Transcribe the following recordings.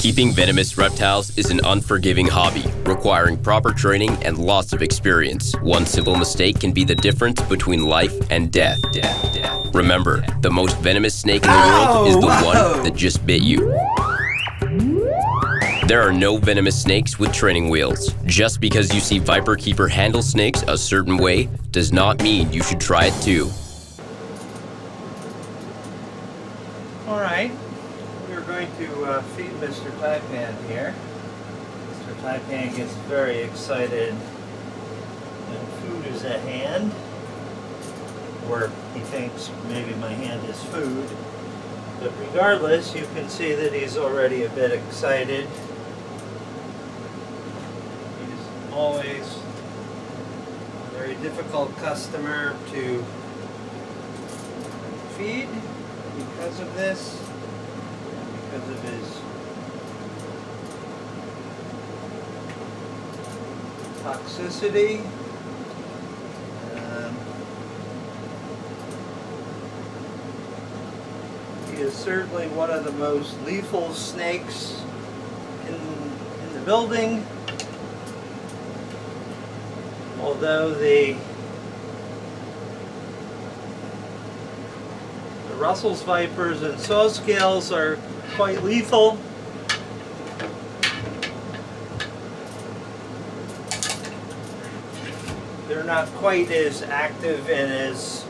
Keeping venomous reptiles is an unforgiving hobby, requiring proper training and lots of experience. One simple mistake can be the difference between life and death. Remember, the most venomous snake in the world is the one that just bit you. There are no venomous snakes with training wheels. Just because you see Viperkeeper handle snakes a certain way does not mean you should try it too. All right, we're going to feed Mr. Taipan here. Mr. Taipan gets very excited when food is at hand, or he thinks maybe my hand is food. But regardless, you can see that he's already a bit excited. He's always a very difficult customer to feed because of this, because of his toxicity. He is certainly one of the most lethal snakes in the building, although the Russell's vipers and sawscales are quite lethal. They're not quite as active and as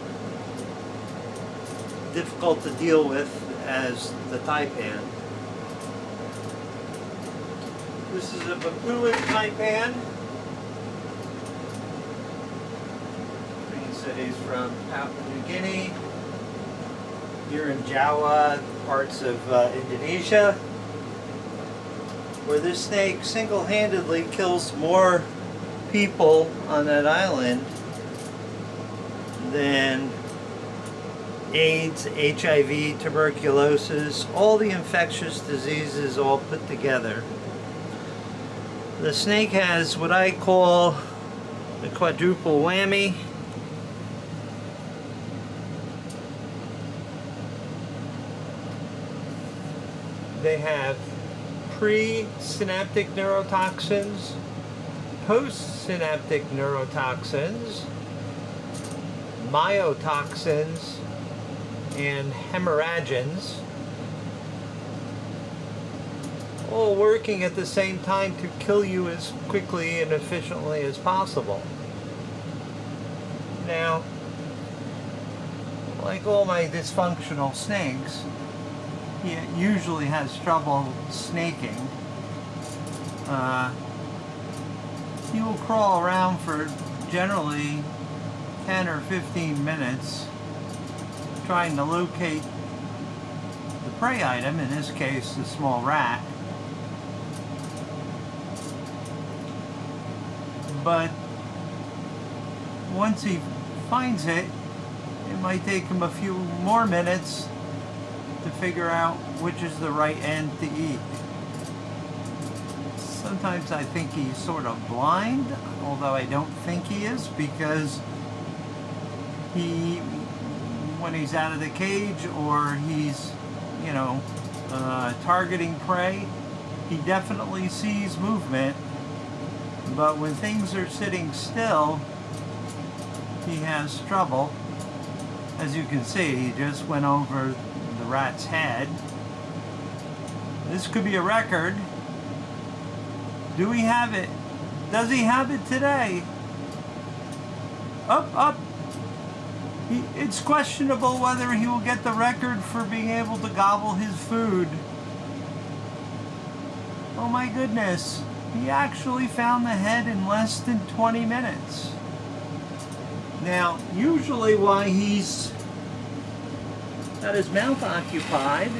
difficult to deal with as the Taipan. This is a babuin Taipan. Means that he's from Papua New Guinea. Here in Jawa, parts of Indonesia, where this snake single-handedly kills more people on that island than AIDS, HIV, tuberculosis, all the infectious diseases all put together. The snake has what I call the quadruple whammy. They have pre-synaptic neurotoxins, post-synaptic neurotoxins, myotoxins, and hemorrhagens, all working at the same time to kill you as quickly and efficiently as possible. Now, like all my dysfunctional snakes, he usually has trouble snaking. He will crawl around for generally 10 or 15 minutes trying to locate the prey item, in this case the small rat. But once he finds it, it might take him a few more minutes to figure out which is the right end to eat. Sometimes I think he's sort of blind, although I don't think he is, because when he's out of the cage or he's, targeting prey, he definitely sees movement, but when things are sitting still, he has trouble. As you can see, he just went over the rat's head. This could be a record. Do we have it? Does he have it today? Up. It's questionable whether he will get the record for being able to gobble his food. Oh my goodness. He actually found the head in less than 20 minutes. Now, usually while he's got his mouth occupied,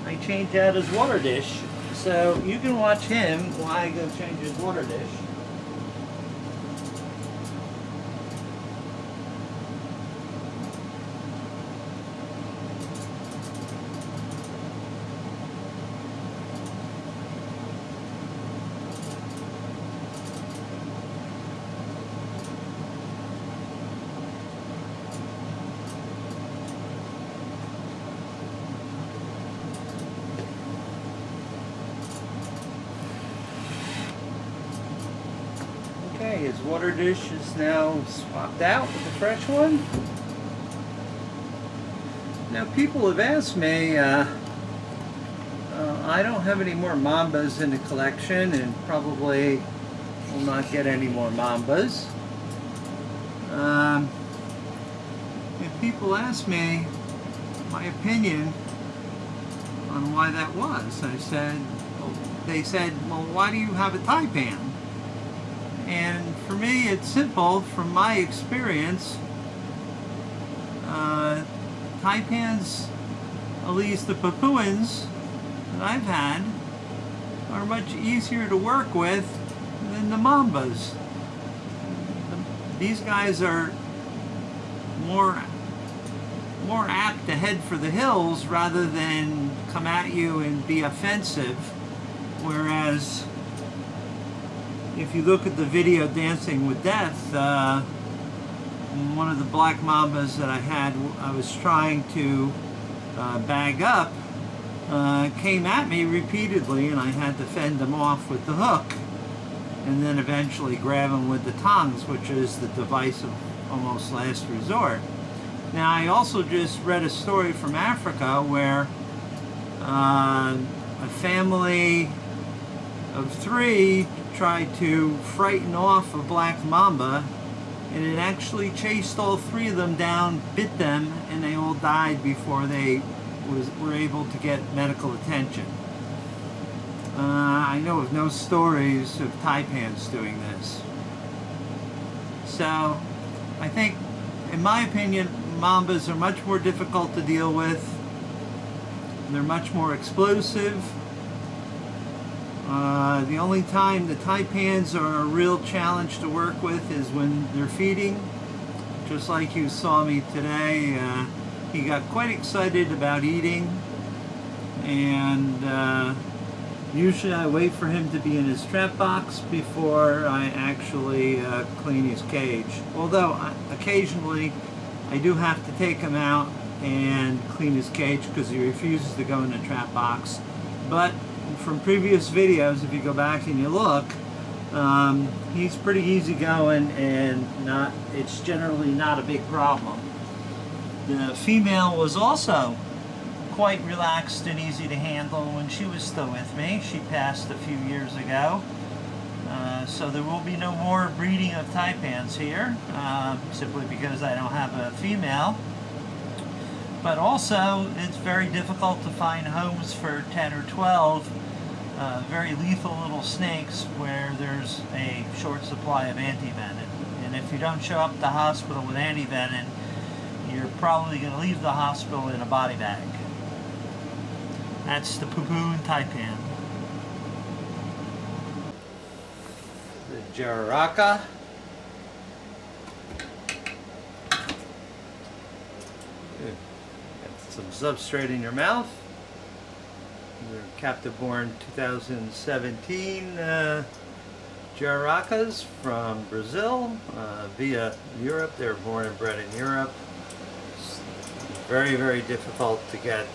I change out his water dish. So you can watch him while I go change his water dish. Okay, his water dish is now swapped out with a fresh one. Now, people have asked me, I don't have any more mambas in the collection and probably will not get any more mambas. If people ask me my opinion on why that was, they said, well, why do you have a Taipan? And for me, it's simple. From my experience, Taipans, at least the Papuans that I've had, are much easier to work with than the Mambas. These guys are more apt to head for the hills rather than come at you and be offensive. Whereas if you look at the video Dancing with Death, one of the black mambas that I had, I was trying to bag up, came at me repeatedly, and I had to fend him off with the hook and then eventually grab him with the tongs, which is the device of almost last resort. Now, I also just read a story from Africa where a family of 3 tried to frighten off a black mamba, and it actually chased all 3 of them down, bit them, and they all died before they were able to get medical attention. I know of no stories of Taipans doing this. So, I think, in my opinion, mambas are much more difficult to deal with. They're much more explosive. The only time the Taipans are a real challenge to work with is when they're feeding. Just like you saw me today, he got quite excited about eating, and usually I wait for him to be in his trap box before I actually clean his cage. Although occasionally I do have to take him out and clean his cage because he refuses to go in the trap box. But from previous videos, if you go back and you look, he's pretty easygoing, and it's generally not a big problem. The female was also quite relaxed and easy to handle when she was still with me. She passed a few years ago. So there will be no more breeding of Taipans here, simply because I don't have a female. But also, it's very difficult to find homes for 10 or 12 very lethal little snakes where there's a short supply of antivenin. And if you don't show up at the hospital with antivenin, you're probably going to leave the hospital in a body bag. That's the Papuan Taipan. The Jararaca. Good. Got some substrate in your mouth. They're captive born 2017 Jararacas from Brazil via Europe. They were born and bred in Europe. It's very, very difficult to get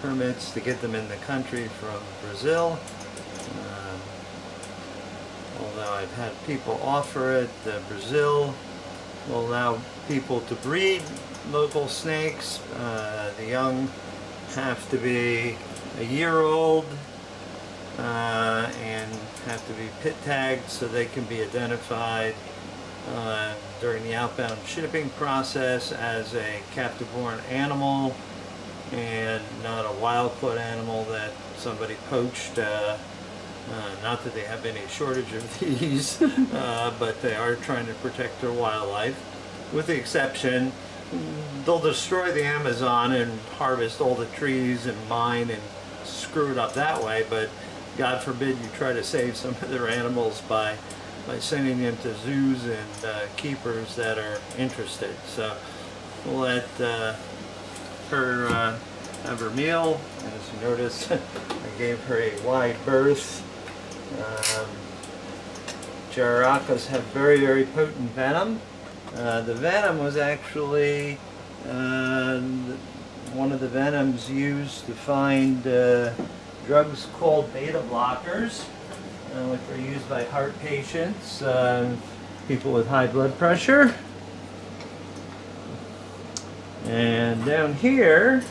permits to get them in the country from Brazil. Although I've had people offer it, Brazil will allow people to breed local snakes. The young have to be a year old and have to be pit tagged so they can be identified during the outbound shipping process as a captive born animal and not a wild caught animal that somebody poached. Not that they have any shortage of these, but they are trying to protect their wildlife. With the exception, they'll destroy the Amazon and harvest all the trees and mine and screw it up that way, but God forbid you try to save some of their animals by sending them to zoos and keepers that are interested. So we'll let her have her meal. And as you notice, I gave her a wide berth. Jararacas have very, very potent venom. The venom was actually one of the venoms used to find drugs called beta blockers. which are used by heart patients, people with high blood pressure. And down here,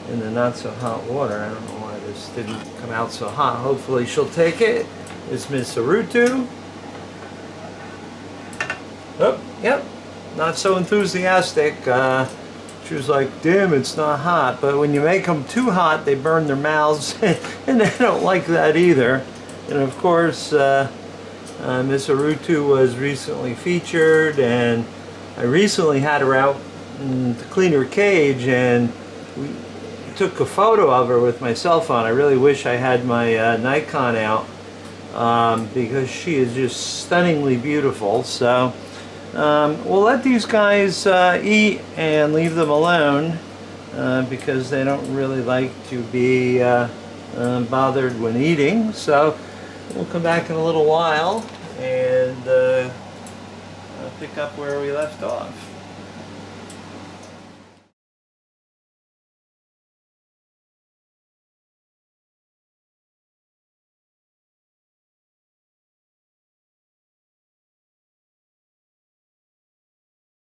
in the not so hot water, I don't know why this didn't come out so hot, hopefully she'll take it, is Miss Urutu. Oh, yep, not so enthusiastic. She was like, damn, it's not hot. But when you make them too hot, they burn their mouths, and they don't like that either. And of course, Miss Urutu was recently featured, and I recently had her out to clean her cage, and we took a photo of her with my cell phone. I really wish I had my Nikon out, because she is just stunningly beautiful. So we'll let these guys eat and leave them alone, because they don't really like to be bothered when eating. So we'll come back in a little while and pick up where we left off.